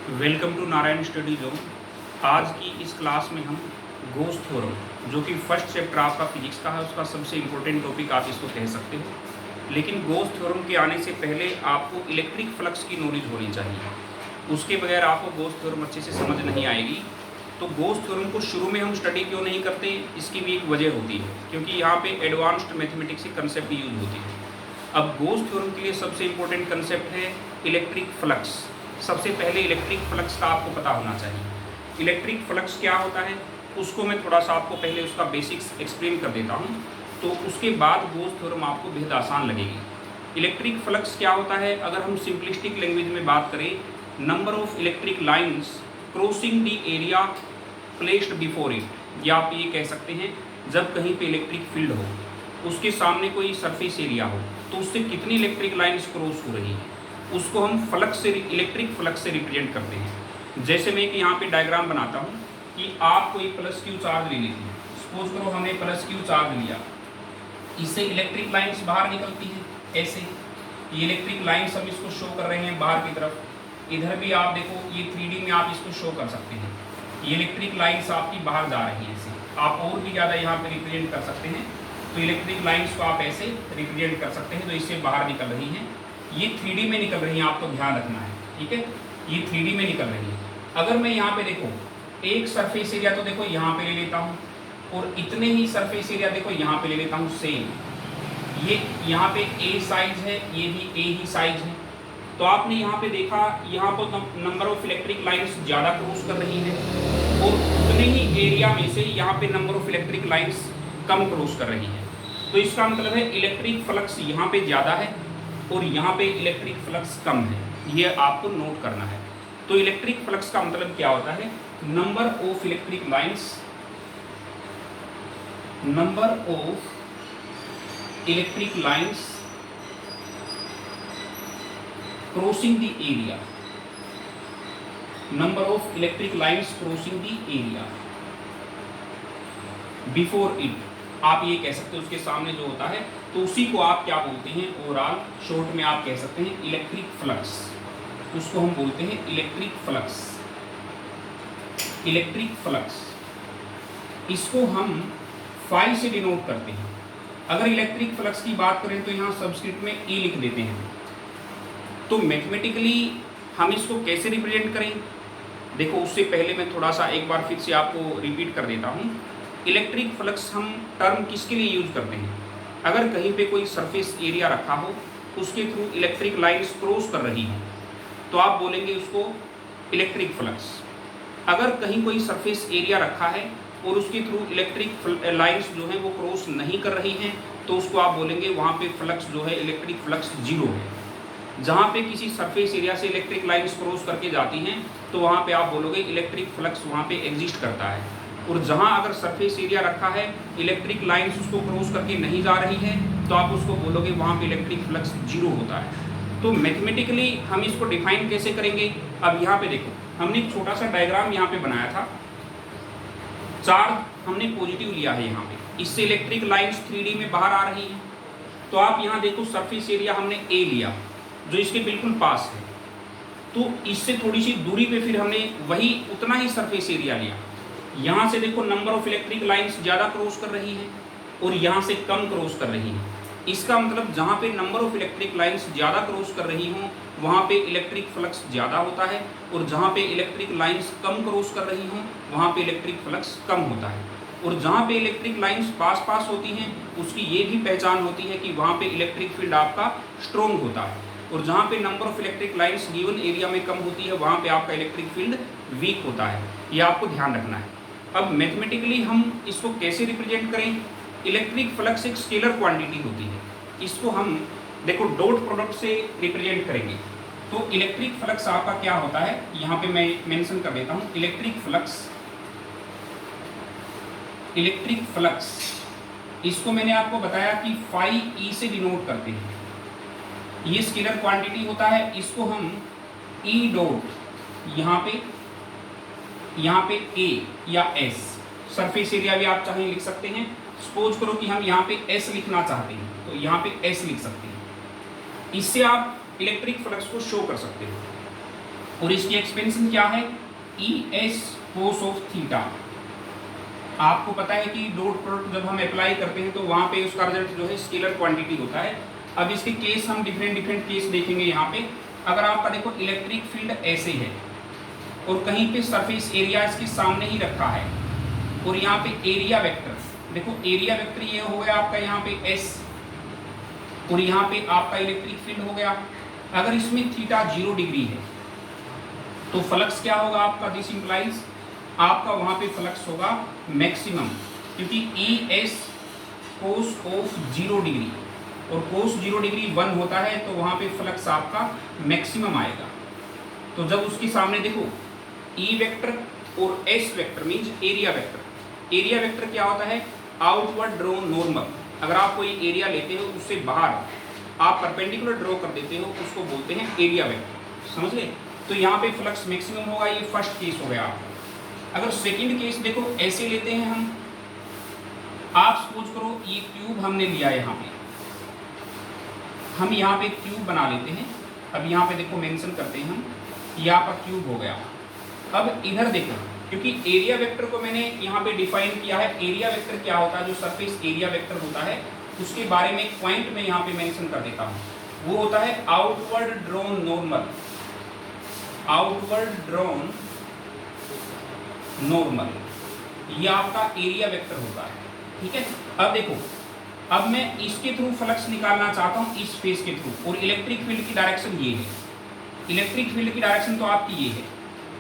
Welcome to Narayan study zone. आज की इस क्लास में हम गोस थ्योरम, जो कि फर्स्ट चैप्टर आपका फिजिक्स का है, उसका सबसे इम्पोर्टेंट टॉपिक आप इसको कह सकते हो। लेकिन गोस थ्योरम के आने से पहले आपको इलेक्ट्रिक फ्लक्स की नॉलेज होनी चाहिए। उसके बगैर आपको गोस थ्योरम अच्छे से समझ नहीं आएगी। तो गोस थ्योरम को शुरू में हम स्टडी क्यों नहीं करते, इसकी भी एक वजह होती है, क्योंकि यहाँ पे एडवांस्ड मैथमेटिक्स की कंसेप्ट यूज होती है। अब गोस थ्योरम के लिए सबसे इम्पोर्टेंट कंसेप्ट है इलेक्ट्रिक फ्लक्स। सबसे पहले इलेक्ट्रिक फ्लक्स का आपको पता होना चाहिए। इलेक्ट्रिक फ्लक्स क्या होता है उसको मैं थोड़ा सा आपको पहले उसका बेसिक्स एक्सप्लेन कर देता हूँ, तो उसके बाद गोस थ्योरम आपको बेहद आसान लगेगी। इलेक्ट्रिक फ्लक्स क्या होता है, अगर हम सिंपलिस्टिक लैंग्वेज में बात करें, number of electric lines crossing the area placed before it, या आप ये कह सकते हैं जब कहीं पे इलेक्ट्रिक फील्ड हो, उसके सामने कोई सरफेस एरिया हो, तो उससे कितनी इलेक्ट्रिक लाइन्स क्रॉस हो रही है, उसको हम फ्लक्स से, इलेक्ट्रिक फ्लक्स से रिप्रेजेंट करते हैं। जैसे मैं कि यहाँ पे डायग्राम बनाता हूँ कि आप कोई प्लस क्यू चार्ज ले लीजिए। सपोज करो हमने प्लस क्यू चार्ज लिया, इससे इलेक्ट्रिक लाइन्स बाहर निकलती हैं ऐसे। ये इलेक्ट्रिक लाइन्स हम इसको शो कर रहे हैं बाहर की तरफ। इधर भी आप देखो, ये 3D में आप इसको शो कर सकते हैं। ये इलेक्ट्रिक लाइन्स आपकी बाहर जा रही हैं ऐसे। आप और भी ज़्यादा यहाँ पे रिप्रेजेंट कर सकते हैं, तो इलेक्ट्रिक लाइन्स को आप ऐसे रिप्रेजेंट कर सकते हैं, तो इससे बाहर निकल रही हैं। ये 3D में निकल रही हैं, आपको ध्यान रखना है, ठीक है। ये 3D में निकल रही है। अगर मैं यहाँ पे देखो एक सरफेस एरिया तो देखो यहाँ पे ले लेता हूँ, और इतने ही सरफेस एरिया देखो यहाँ पे ले लेता हूँ सेम। ये यहाँ पे ए साइज है, ये भी ए ही साइज है। तो आपने यहाँ पे देखा, यहाँ पर नंबर ऑफ इलेक्ट्रिक लाइन्स ज़्यादा क्रॉस कर रही है, और उतने ही एरिया में से यहाँ पे number of electric lines come cross कर रही है। तो इसका मतलब है इलेक्ट्रिक फ्लक्स यहाँ पे ज़्यादा है और यहाँ पे इलेक्ट्रिक फ्लक्स कम है। ये आपको नोट करना है। तो इलेक्ट्रिक फ्लक्स का मतलब क्या होता है, number of electric lines, number of electric lines crossing the area, number of electric lines crossing the area before it, आप ये कह सकते हो उसके सामने जो होता है, तो उसी को आप क्या बोलते हैं, ओवरऑल शॉर्ट में आप कह सकते हैं इलेक्ट्रिक फ्लक्स। उसको हम बोलते हैं इलेक्ट्रिक फ्लक्स। इलेक्ट्रिक फ्लक्स, इसको हम फाई से डिनोट करते हैं। अगर इलेक्ट्रिक फ्लक्स की बात करें तो यहाँ सबस्क्रिप्ट में ई लिख देते हैं। तो मैथमेटिकली हम इसको कैसे रिप्रेजेंट करें, देखो उससे पहले मैं थोड़ा सा एक बार फिर से आपको रिपीट कर देता हूँ। इलेक्ट्रिक फ्लक्स हम टर्म किसके लिए यूज करते हैं, अगर कहीं पे कोई सरफेस एरिया रखा हो, उसके थ्रू इलेक्ट्रिक लाइन्स क्रॉस कर रही हैं, तो आप बोलेंगे उसको इलेक्ट्रिक फ्लक्स। अगर कहीं कोई सरफेस एरिया रखा है और उसके थ्रू इलेक्ट्रिक लाइन्स जो हैं वो क्रॉस नहीं कर रही हैं, तो उसको आप बोलेंगे वहाँ पे फ्लक्स जो है इलेक्ट्रिक फ्लक्स जीरो है। जहाँ पे किसी सरफेस एरिया से इलेक्ट्रिक लाइन्स क्रॉस करके जाती हैं, तो वहाँ पे आप बोलोगे इलेक्ट्रिक फ्लक्स वहाँ पे एग्जिस्ट करता है। और जहाँ अगर सरफेस एरिया रखा है, इलेक्ट्रिक लाइन्स उसको क्रॉस करके नहीं जा रही है, तो आप उसको बोलोगे वहाँ पे इलेक्ट्रिक फ्लक्स जीरो होता है। तो मैथमेटिकली हम इसको डिफाइन कैसे करेंगे, अब यहाँ पे देखो हमने एक छोटा सा डायग्राम यहाँ पे बनाया था। चार्ज हमने पॉजिटिव लिया है यहाँ पे, इससे इलेक्ट्रिक लाइन्स 3D में बाहर आ रही हैं। तो आप यहाँ देखो सरफेस एरिया हमने ए लिया जो इसके बिल्कुल पास है, तो इससे थोड़ी सी दूरी पे फिर हमने वही उतना ही सरफेस एरिया लिया। यहाँ से देखो नंबर ऑफ इलेक्ट्रिक लाइन्स ज़्यादा क्रॉस कर रही हैं और यहाँ से कम क्रॉस कर रही हैं। इसका मतलब जहाँ पे नंबर ऑफ इलेक्ट्रिक लाइन्स ज़्यादा क्रॉस कर रही हों, वहाँ पे इलेक्ट्रिक फ्लक्स ज़्यादा होता है, और जहाँ पे इलेक्ट्रिक लाइन्स कम क्रॉस कर रही हों, वहाँ पे इलेक्ट्रिक फ्लक्स कम होता है। और जहाँ पे इलेक्ट्रिक लाइन्स पास पास होती हैं, उसकी ये भी पहचान होती है कि वहाँ पे इलेक्ट्रिक फील्ड आपका स्ट्रॉन्ग होता है, और जहाँ पे number of electric lines given area में कम होती है, वहाँ पे आपका इलेक्ट्रिक फील्ड वीक होता है। ये आपको ध्यान रखना है। अब मैथमेटिकली हम इसको कैसे रिप्रेजेंट करें, इलेक्ट्रिक फ्लक्स एक स्केलर क्वांटिटी होती है, इसको हम देखो डॉट प्रोडक्ट से रिप्रेजेंट करेंगे। तो इलेक्ट्रिक फ्लक्स आपका क्या होता है, यहाँ पे मैं मेंशन कर देता हूँ, इलेक्ट्रिक फ्लक्स इसको मैंने आपको बताया कि फाई ई से डिनोट करते हैं। ये स्केलर क्वांटिटी होता है, इसको हम ई डॉट यहाँ पे ए या एस, सरफेस एरिया भी आप चाहें लिख सकते हैं। सपोज करो कि हम यहाँ पे एस लिखना चाहते हैं, तो यहाँ पे एस लिख सकते हैं। इससे आप इलेक्ट्रिक फ्लक्स को शो कर सकते हो। और इसकी एक्सपेंशन क्या है, ई एस कोस ऑफ थीटा। आपको पता है कि डॉट प्रोडक्ट जब हम अप्लाई करते हैं तो वहाँ पे उसका रिजल्ट जो है स्केलर क्वांटिटी होता है। अब इसके केस हम डिफरेंट केस देखेंगे। यहाँ पे अगर आपका देखो इलेक्ट्रिक फील्ड ऐसे है और कहीं पे सरफेस एरिया इसके सामने ही रखा है, और यहाँ पे एरिया वेक्टर देखो, एरिया वेक्टर ये हो गया आपका यहाँ पे एस, और यहाँ पे आपका इलेक्ट्रिक फील्ड हो गया। अगर इसमें थीटा 0 डिग्री है तो फ्लक्स क्या होगा आपका, दिस इंप्लाइज आपका वहाँ पे फ्लक्स होगा मैक्सिमम, क्योंकि ई एस कोस ऑफ 0 डिग्री और कोस 0 डिग्री 1 होता है, तो वहाँ पे फ्लक्स आपका मैक्सिमम आएगा। तो जब उसके सामने देखो ई वेक्टर और S vector means area vector. Area vector क्या होता है, आउटवर्ड ड्रॉ नॉर्मल। अगर आप कोई एरिया लेते हो उससे बाहर आप परपेंडिकुलर ड्रॉ कर देते हो, उसको बोलते हैं एरिया वेक्टर, समझ गए। तो यहाँ पे फ्लक्स मैक्सिमम होगा, ये फर्स्ट केस हो गया आपका। अगर सेकंड केस देखो ऐसे लेते हैं हम, आप सपोज करो ये ट्यूब हमने लिया है, यहाँ पे हम यहाँ पे ट्यूब बना लेते हैं। अब यहाँ पे देखो मेंशन करते हैं हम, यहाँ पर ट्यूब हो गया। अब इधर देखो, क्योंकि एरिया वेक्टर को मैंने यहाँ पे डिफाइन किया है। एरिया वेक्टर क्या होता है, जो सरफेस एरिया वेक्टर होता है उसके बारे में एक पॉइंट में यहाँ पे मेंशन कर देता हूँ। वो होता है outward drawn normal, outward drawn normal, ये आपका एरिया वेक्टर होता है, ठीक है। अब देखो, अब मैं इसके थ्रू फ्लक्स निकालना चाहता हूँ, इस फेस के थ्रू, और इलेक्ट्रिक फील्ड की डायरेक्शन ये है। इलेक्ट्रिक फील्ड की डायरेक्शन तो आपकी ये है,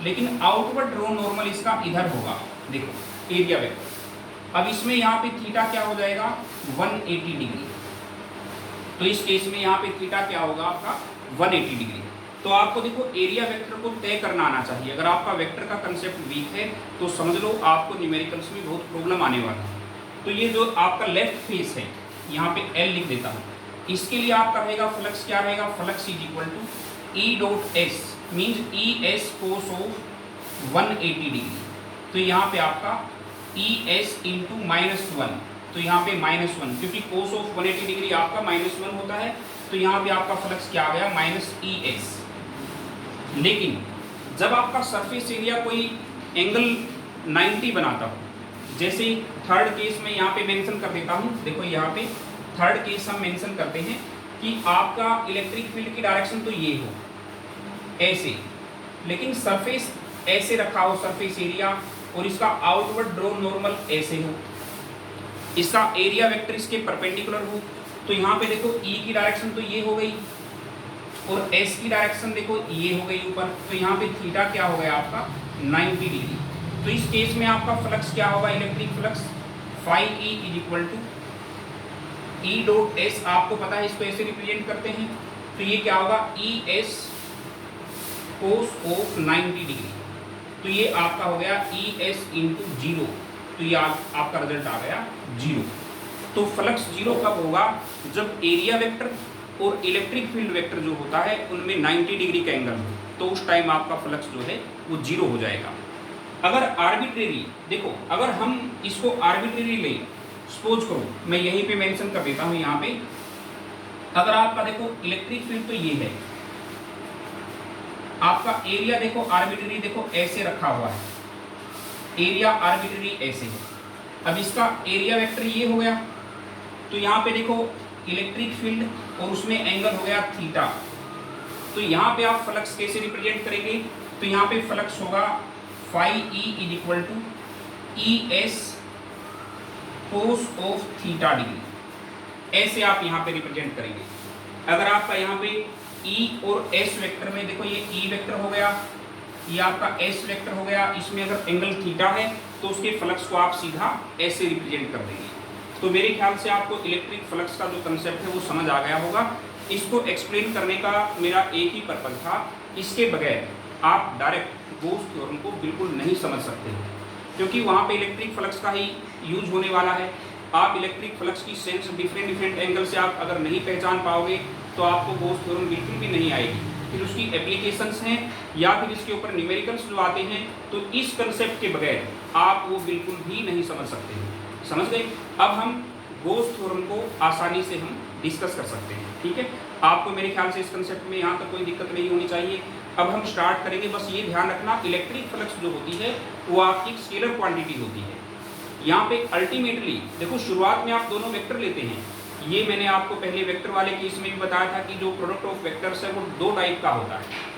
लेकिन आउटवर्ड ड्रॉ नॉर्मल इसका इधर होगा, देखो एरिया वेक्टर। अब इसमें यहाँ पे थीटा क्या हो जाएगा, 180 डिग्री। तो इस केस में यहाँ पे थीटा क्या होगा आपका, 180 डिग्री। तो आपको देखो एरिया वेक्टर को तय करना आना चाहिए। अगर आपका वेक्टर का कंसेप्ट वीक है तो समझ लो आपको न्यूमेरिकल्स में बहुत प्रॉब्लम आने वाला है। तो ये जो आपका लेफ्ट फेस है, यहाँ पे एल लिख देता हूँ, इसके लिए आपका रहेगा फ्लक्स क्या रहेगा, flux is equal to E dot S means E S cos of 180 degree. तो यहाँ पे आपका ई एस इंटू -1, तो यहाँ पे -1, क्योंकि कोस ऑफ 180 डिग्री आपका -1 होता है, तो यहाँ पे आपका फ्लक्स क्या आ गया, -ES। लेकिन जब आपका सरफेस एरिया कोई एंगल 90 बनाता हो, जैसे थर्ड केस में यहाँ पे मेंशन कर देता हूँ, देखो यहाँ पे थर्ड केस हम मेंशन करते हैं कि आपका इलेक्ट्रिक फील्ड की डायरेक्शन तो ये हो ऐसे, लेकिन सरफेस ऐसे रखा हो सरफेस एरिया, और इसका आउटवर्ड ड्रॉ नॉर्मल ऐसे हो, इसका एरिया वेक्टर इसके परपेंडिकुलर हो। तो यहाँ पे देखो ई की डायरेक्शन तो ये हो गई, और एस की डायरेक्शन देखो ये हो गई ऊपर, तो यहाँ पे थीटा क्या हो गया आपका 90 डिग्री। तो इस केस में आपका फ्लक्स क्या होगा, electric flux phi E is equal to E dot S. आपको पता है इसको ऐसे रिप्रेजेंट करते हैं, तो ये क्या होगा ई एस कोस ऑफ 90 डिग्री। तो ये आपका हो गया ई एस इंटू 0, तो ये आपका रिजल्ट आ गया 0। तो फ्लक्स 0 कब होगा, जब एरिया वेक्टर और इलेक्ट्रिक फील्ड वेक्टर जो होता है उनमें 90 डिग्री का एंगल हो, तो उस टाइम आपका फ्लक्स जो है वो 0 हो जाएगा। अगर आर्बिट्रेरी देखो, अगर हम इसको आर्बिट्रेरी ले, सपोज करो मैं यहीं पे मेंशन कर देता हूँ, यहाँ पे अगर आपका देखो इलेक्ट्रिक फील्ड तो ये है, आपका एरिया देखो आर्बिट्रेरी देखो ऐसे रखा हुआ है, एरिया आर्बिट्रेरी ऐसे है। अब इसका एरिया वेक्टर ये हो गया, तो यहाँ पे देखो इलेक्ट्रिक फील्ड और उसमें एंगल हो गया थीटा। तो यहाँ पे आप फ्लक्स कैसे रिप्रेजेंट करेंगे, तो यहाँ पे फ्लक्स होगा phi E is equal to E S cos of theta degree, ऐसे आप यहाँ पे रिप्रेजेंट करेंगे। अगर आपका यहाँ पे ई और एस वेक्टर में देखो ये ई वेक्टर हो गया, ये आपका एस वेक्टर हो गया, इसमें अगर एंगल थीटा है तो उसके फ्लक्स को आप सीधा ऐसे रिप्रेजेंट कर देंगे। तो मेरे ख्याल से आपको इलेक्ट्रिक फ्लक्स का जो कंसेप्ट है वो समझ आ गया होगा। इसको एक्सप्लेन करने का मेरा एक ही पर्पज था, इसके बगैर आप डायरेक्ट गोस थ्योरम को बिल्कुल नहीं समझ सकते, क्योंकि वहाँ पे इलेक्ट्रिक फ्लक्स का ही यूज होने वाला है। आप इलेक्ट्रिक फ्लक्स की सेंस डिफरेंट एंगल से आप अगर नहीं पहचान पाओगे तो आपको गोस थ्योरम बिल्कुल भी नहीं आएगी। फिर उसकी एप्लीकेशंस हैं या फिर इसके ऊपर न्यूमेरिकल्स जो आते हैं, तो इस कंसेप्ट के बगैर आप वो बिल्कुल भी नहीं समझ सकते हैं। समझ गए। अब हम गोस थ्योरम को आसानी से हम डिस्कस कर सकते हैं, ठीक है। आपको मेरे ख्याल से इस कंसेप्ट में यहाँ तक कोई दिक्कत नहीं होनी चाहिए। अब हम स्टार्ट करेंगे। बस ये ध्यान रखना, इलेक्ट्रिक फ्लक्स जो होती है वो आपकी एक स्केलर क्वांटिटी होती है। यहाँ पे अल्टीमेटली देखो, शुरुआत में आप दोनों वेक्टर लेते हैं। ये मैंने आपको पहले वेक्टर वाले केस में भी बताया था कि जो प्रोडक्ट ऑफ वेक्टर्स है वो दो टाइप का होता है।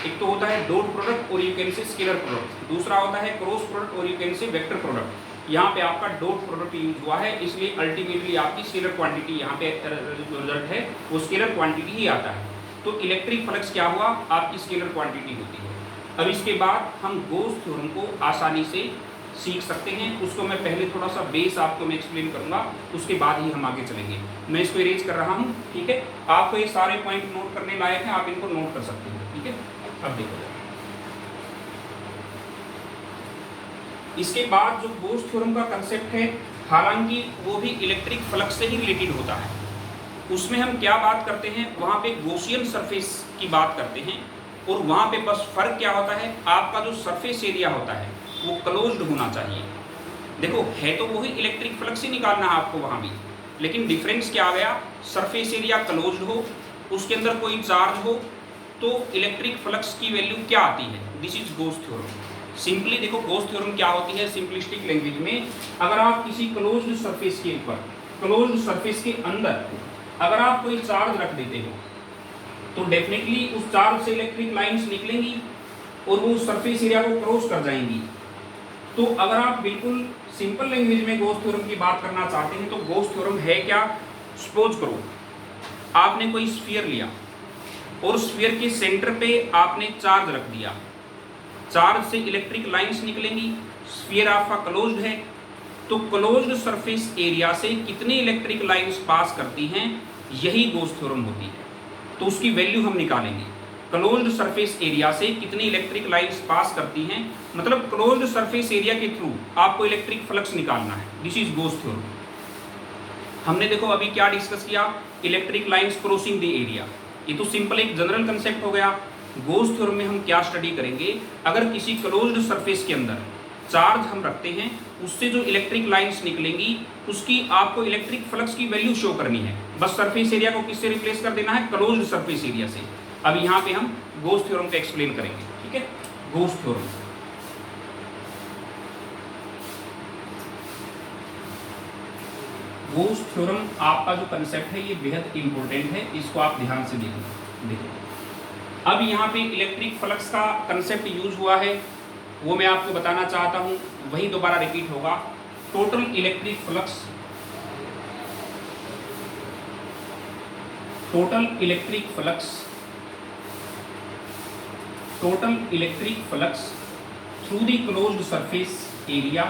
एक तो होता है डॉट प्रोडक्ट और यू कैन से स्केलर प्रोडक्ट, दूसरा होता है क्रॉस प्रोडक्ट और यू कैन से वेक्टर प्रोडक्ट। यहाँ पे आपका डॉट प्रोडक्ट यूज हुआ है, इसलिए अल्टीमेटली आपकी स्केलर क्वांटिटी यहाँ पे रिजल्ट है वो स्केलर क्वांटिटी ही आता है। तो इलेक्ट्रिक फ्लक्स क्या हुआ, आपकी स्केलर क्वांटिटी होती है। अब इसके बाद हम गॉस थ्योरम को आसानी से सीख सकते हैं। उसको मैं पहले थोड़ा सा बेस आपको मैं एक्सप्लेन करूंगा, उसके बाद ही हम आगे चलेंगे। मैं इसको इरेज कर रहा हूँ, ठीक है। आपको ये सारे पॉइंट नोट करने लायक हैं, आप इनको नोट कर सकते हैं, ठीक है। अब देखो, इसके बाद जो गॉस थ्योरम का कंसेप्ट है, हालांकि वो भी इलेक्ट्रिक फ्लक्स से ही रिलेटेड होता है। उसमें हम क्या बात करते हैं, वहाँ पे गॉसियन सरफेस की बात करते हैं। और वहाँ पे बस फर्क क्या होता है, आपका जो सरफेस एरिया होता है वो क्लोज्ड होना चाहिए। देखो, है तो वही इलेक्ट्रिक फ्लक्स ही निकालना है आपको वहाँ भी, लेकिन डिफरेंस क्या आ गया, सरफेस एरिया क्लोज्ड हो, उसके अंदर कोई चार्ज हो, तो इलेक्ट्रिक फ्लक्स की वैल्यू क्या आती है, this is Gauss theorem. Simply देखो, गॉस थ्योरम क्या होती है सिंपलिस्टिक लैंग्वेज में, अगर आप किसी क्लोज्ड सरफेस के ऊपर, क्लोज्ड सरफेस के अंदर अगर आप कोई चार्ज रख देते हो तो डेफिनेटली उस चार्ज से इलेक्ट्रिक लाइंस निकलेंगी और वो सरफेस एरिया को क्रॉस कर जाएंगी। तो अगर आप बिल्कुल सिंपल लैंग्वेज में गॉस थ्योरम की बात करना चाहते हैं तो गॉस थ्योरम है क्या, सपोज करो आपने कोई स्फीयर लिया और स्फीयर के सेंटर पे आपने चार्ज रख दिया, चार्ज से इलेक्ट्रिक लाइंस निकलेंगी, स्फीयर आपका क्लोज्ड है, तो क्लोज्ड सरफेस एरिया से कितनी इलेक्ट्रिक लाइंस पास करती हैं, यही गॉस थ्योरम होती है। तो उसकी वैल्यू हम निकालेंगे, क्लोज्ड सरफेस एरिया से कितनी इलेक्ट्रिक लाइंस पास करती हैं, मतलब क्लोज्ड सरफेस एरिया के थ्रू आपको इलेक्ट्रिक फ्लक्स निकालना है, दिस इज गॉस थ्योरम। हमने देखो अभी क्या डिस्कस किया, electric lines crossing the area, ये तो सिंपल एक जनरल कंसेप्ट हो गया। गॉस थ्योरम में हम क्या स्टडी करेंगे, अगर किसी क्लोज्ड सरफेस के अंदर चार्ज हम रखते हैं, उससे जो इलेक्ट्रिक लाइंस निकलेंगी उसकी आपको इलेक्ट्रिक फ्लक्स की वैल्यू शो करनी है। बस सरफेस एरिया को किससे रिप्लेस कर देना है, क्लोज्ड सरफेस एरिया से। अब यहाँ पे हम गॉस थ्योरम को एक्सप्लेन करेंगे, ठीक है। गॉस थ्योरम, गॉस थ्योरम आपका जो कंसेप्ट है ये बेहद इंपॉर्टेंट है, इसको आप ध्यान से देखो। अब यहाँ पे इलेक्ट्रिक फ्लक्स का कंसेप्ट यूज हुआ है, वो मैं आपको बताना चाहता हूँ, वही दोबारा रिपीट होगा। Total electric flux, total electric flux, total electric flux through the closed surface area,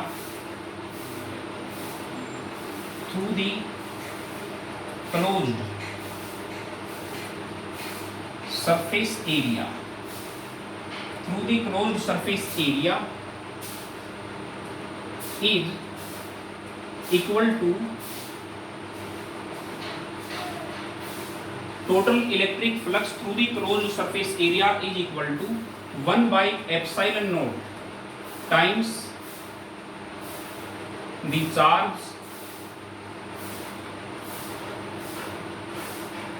through the closed surface area, through the closed surface area is equal to total electric flux through the closed surface area is equal to 1 by epsilon naught times the charge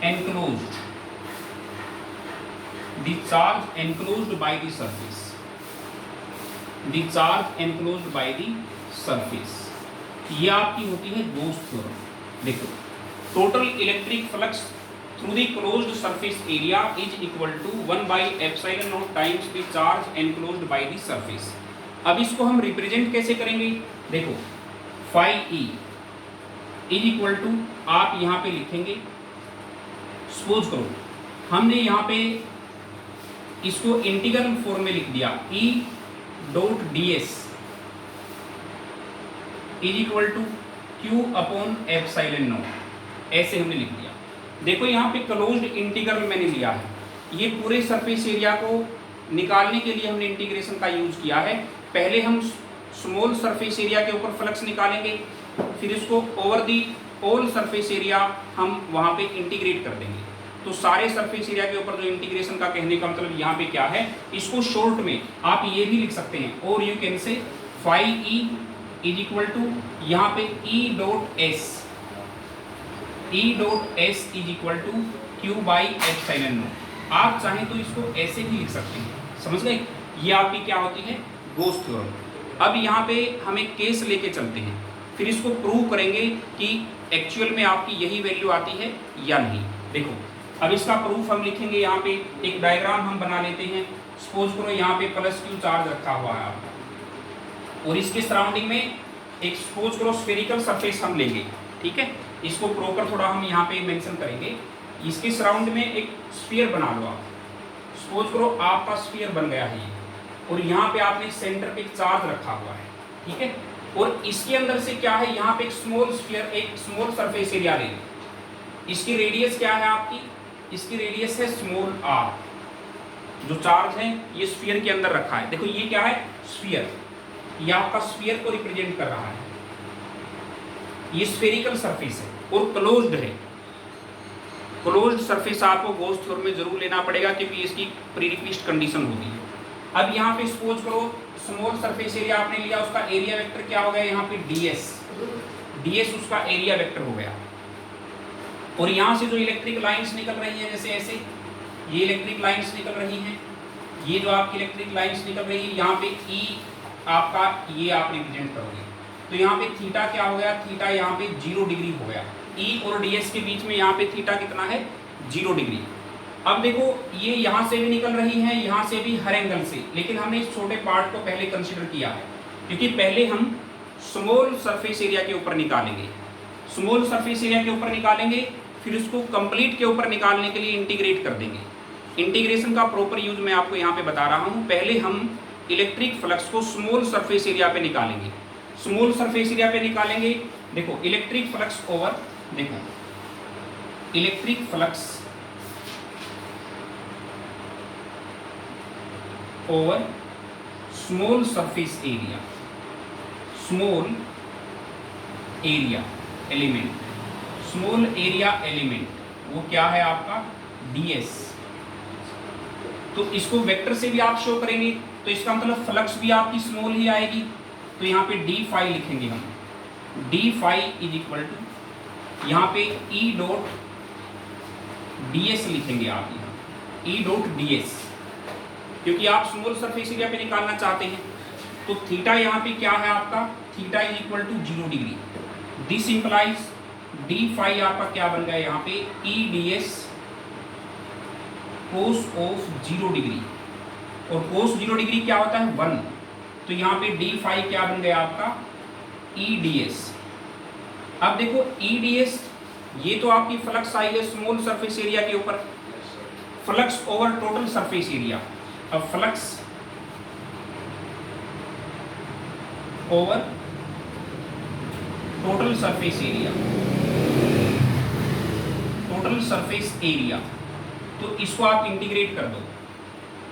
enclosed, the charge enclosed by the surface, the charge enclosed by the surface, ये आपकी होती है Gauss theorem. देखो, total electric flux through the closed surface area is equal to 1 by epsilon naught times the charge enclosed by the surface. अब इसको हम represent कैसे करेंगे, देखो phi E is equal to, आप यहाँ पे लिखेंगे, सपोज करो हमने यहाँ पे इसको इंटीग्रल फॉर्म में लिख दिया, E dot D S is equal to Q upon epsilon naught, ऐसे हमने लिख दिया। देखो यहाँ पे क्लोज्ड इंटीग्रल मैंने लिया है, ये पूरे सरफेस एरिया को निकालने के लिए हमने इंटीग्रेशन का यूज किया है। पहले हम स्मॉल सरफेस एरिया के ऊपर फ्लक्स निकालेंगे, फिर इसको over the all surface area हम वहाँ पे इंटीग्रेट कर देंगे। तो सारे सरफेस एरिया के ऊपर जो इंटीग्रेशन का कहने का मतलब यहाँ पे क्या है, इसको शॉर्ट में आप ये भी लिख सकते हैं, और you can say phi E is equal to यहाँ पे E dot S, E dot S is equal to Q by epsilon naught. आप चाहें तो इसको ऐसे भी लिख सकते हैं, समझ गए? ये आपकी क्या होती है, गोस थ्योरम। अब यहाँ पे हम एक केस लेके चलते हैं, फिर इसको प्रूव करेंगे कि एक्चुअल में आपकी यही वैल्यू आती है या नहीं। देखो अब इसका प्रूफ हम लिखेंगे, यहाँ पे एक डायग्राम हम बना लेते हैं। सपोज करो यहाँ पे +Q चार्ज रखा हुआ है आपका, और इसके सराउंडिंग में एक सपोज करो स्फेरिकल सरफेस हम लेंगे, ठीक है? इसको प्रोकर थोड़ा हम यहाँ पे मेंशन करेंगे। इसके सराउंड में एक स्फीयर बना लो आप, सपोज करो आपका स्फीयर बन गया है ये, और यहाँ पे आपने सेंटर पे एक चार्ज रखा हुआ है, ठीक है? और इसके अंदर से क्या है, यहाँ पे एक स्मॉल स्फीयर, एक स्मॉल सरफेस एरिया ले लो। इसकी रेडियस क्या है आपकी, इसकी रेडियस है स्मॉल r। जो चार्ज है ये स्फीयर के अंदर रखा है, देखो ये क्या है, स्फीयर, ये आपका स्फीयर को रिप्रेजेंट कर रहा है। ये स्फेरिकल सरफेस है और क्लोज्ड है। क्लोज्ड सरफेस आपको गॉस थ्योरम में जरूर लेना पड़ेगा, क्योंकि इसकी प्रीरिक्विजिट कंडीशन होती है। अब यहाँ पे सपोज करो स्मॉल सरफेस एरिया आपने लिया, उसका एरिया वेक्टर क्या हो गया, यहाँ पे ds उसका एरिया वेक्टर हो गया। और यहाँ से जो इलेक्ट्रिक लाइंस निकल रही हैं, जैसे ऐसे ये इलेक्ट्रिक लाइंस निकल रही हैं, ये जो आपकी इलेक्ट्रिक लाइंस निकल रही है, यहाँ पे E आपका ये आप रिप्रेजेंट करोगे, तो यहाँ पे थीटा क्या हो गया, थीटा यहाँ पे 0 डिग्री हो गया। E और ds के बीच में यहाँ पे थीटा कितना है, 0 डिग्री। अब देखो ये यहाँ से भी निकल रही है, यहाँ से भी, हर एंगल से, लेकिन हमने इस छोटे पार्ट को पहले कंसिडर किया है, क्योंकि पहले हम स्मॉल सरफेस एरिया के ऊपर निकालेंगे। स्मॉल सरफेस एरिया के ऊपर निकालेंगे, फिर उसको कंप्लीट के ऊपर निकालने के लिए इंटीग्रेट कर देंगे। इंटीग्रेशन का प्रॉपर यूज मैं आपको यहाँ पे बता रहा हूँ। पहले हम इलेक्ट्रिक फ्लक्स को स्मॉल सरफेस एरिया पे निकालेंगे। स्मॉल सरफेस एरिया पे निकालेंगे, देखो इलेक्ट्रिक फ्लक्स ओवर, देखो electric flux over small surface area, small area element, small area element वो क्या है आपका, ds। तो इसको वेक्टर से भी आप शो करेंगे, तो इसका मतलब फ्लक्स भी आपकी स्मॉल ही आएगी। तो यहाँ पे d फाई लिखेंगे हम, d phi is equal to, यहाँ पे E डॉट ds लिखेंगे आप, यहाँ E डॉट ds, क्योंकि आप स्मॉल सरफेस एरिया पे निकालना चाहते हैं। तो थीटा यहाँ पे क्या है आपका, theta is equal to 0 degree. This implies d phi आपका क्या बन गया यहाँ पे, E ds cos of 0 degree, और कोस 0 डिग्री क्या होता है, 1। तो यहाँ पे d फाई क्या बन गया आपका, E ds। अब देखो E ds ये तो आपकी फ्लक्स आई है स्मॉल सरफेस एरिया के ऊपर, flux over total surface area. अब flux over total surface area, total surface area, तो इसको आप इंटीग्रेट कर दो,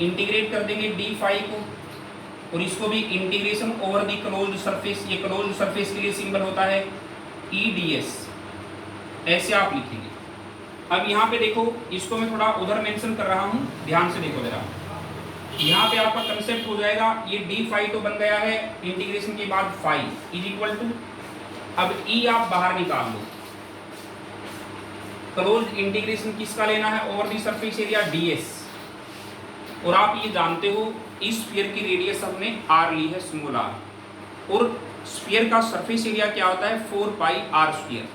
इंटीग्रेट कर देंगे d फाई को, और इसको भी integration over the closed surface. ये क्लोज्ड सरफेस के लिए सिंबल होता है E ds, ऐसे आप लिखेंगे। अब यहाँ पे देखो, इसको मैं थोड़ा उधर मेंशन कर रहा हूँ, ध्यान से देखो जरा। यहाँ पे आपका कंसेप्ट हो जाएगा, ये d फाई तो बन गया है, इंटीग्रेशन के बाद फाई इज इक्वल टू, अब E आप बाहर निकाल लो। क्लोज्ड इंटीग्रेशन किसका लेना है, over the surface area ds। और आप ये जानते हो इस स्फीयर की रेडियस हमने r ली है, स्मॉल r, और स्फीयर का सरफेस एरिया क्या होता है, 4 पाई r स्क्वायर।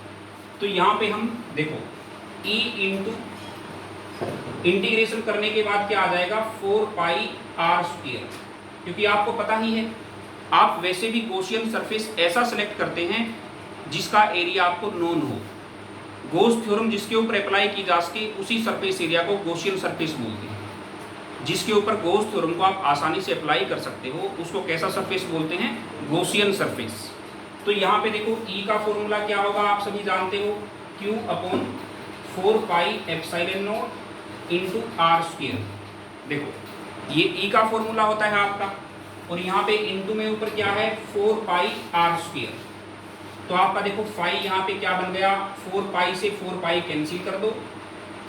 तो यहाँ पे हम देखो E इंटू इंटीग्रेशन करने के बाद क्या आ जाएगा, 4 पाई r स्क्वायर, क्योंकि आपको पता ही है, आप वैसे भी गॉसियन सरफेस ऐसा सेलेक्ट करते हैं जिसका एरिया आपको नोन हो। गॉस थ्योरम जिसके ऊपर अप्लाई की जा सके उसी सरफेस एरिया को गॉसियन सरफेस बोलते हैं। जिसके ऊपर गॉस थ्योरम को आप आसानी से अप्लाई कर सकते हो उसको कैसा सरफेस बोलते हैं, गॉसियन सरफेस। तो यहाँ पे देखो E का फॉर्मूला क्या होगा, आप सभी जानते हो, Q upon 4 pi epsilon not into r square. देखो ये E का फॉर्मूला होता है आपका, और यहाँ पे इंटू में ऊपर क्या है, 4 पाई r स्क्वायर। तो आपका देखो फाई यहाँ पे क्या बन गया, 4 पाई से 4 पाई कैंसिल कर दो,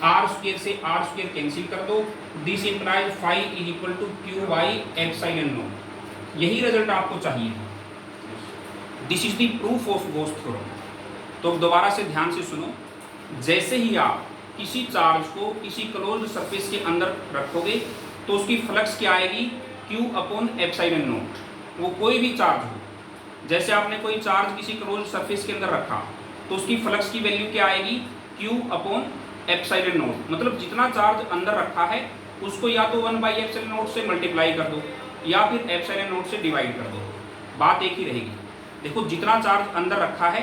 r स्क्वायर से r स्क्वायर कैंसिल कर दो। This implies phi is equal to Q by epsilon naught. यही रिजल्ट आपको चाहिए। This is the proof of Gauss theorem. तो दोबारा से ध्यान से सुनो, जैसे ही आप किसी चार्ज को किसी क्लोज्ड सरफेस के अंदर रखोगे तो उसकी फ्लक्स क्या आएगी, Q अपॉन एप्सिलॉन नॉट। वो कोई भी चार्ज हो, जैसे आपने कोई चार्ज किसी क्लोज्ड सरफेस के अंदर रखा तो उसकी फ्लक्स की वैल्यू क्या आएगी, Q अपॉन एप्सिलॉन नॉट। मतलब जितना चार्ज अंदर रखा है उसको या तो 1/एप्सिलॉन नॉट से मल्टीप्लाई कर दो या फिर एप्सिलॉन नॉट से डिवाइड कर दो, बात एक ही रहेगी। देखो जितना चार्ज अंदर रखा है,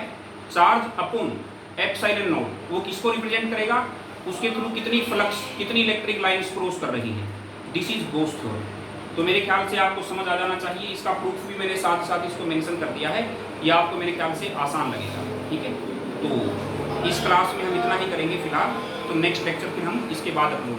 चार्ज अपॉन एप्सिलॉन नॉट, वो किसको रिप्रेजेंट करेगा, उसके थ्रू कितनी फ्लक्स, कितनी इलेक्ट्रिक लाइंस क्रॉस कर रही है। This is goes theorem. तो मेरे ख्याल से आपको समझ आ जाना चाहिए। इसका प्रूफ भी मैंने साथ साथ इसको मेंशन कर दिया है, ये आपको मेरे ख्याल से आसान लगेगा। ठीक है, तो इस क्लास में हम इतना ही करेंगे फिलहाल, तो नेक्स्ट लेक्चर फिर हम इसके बाद अपलोड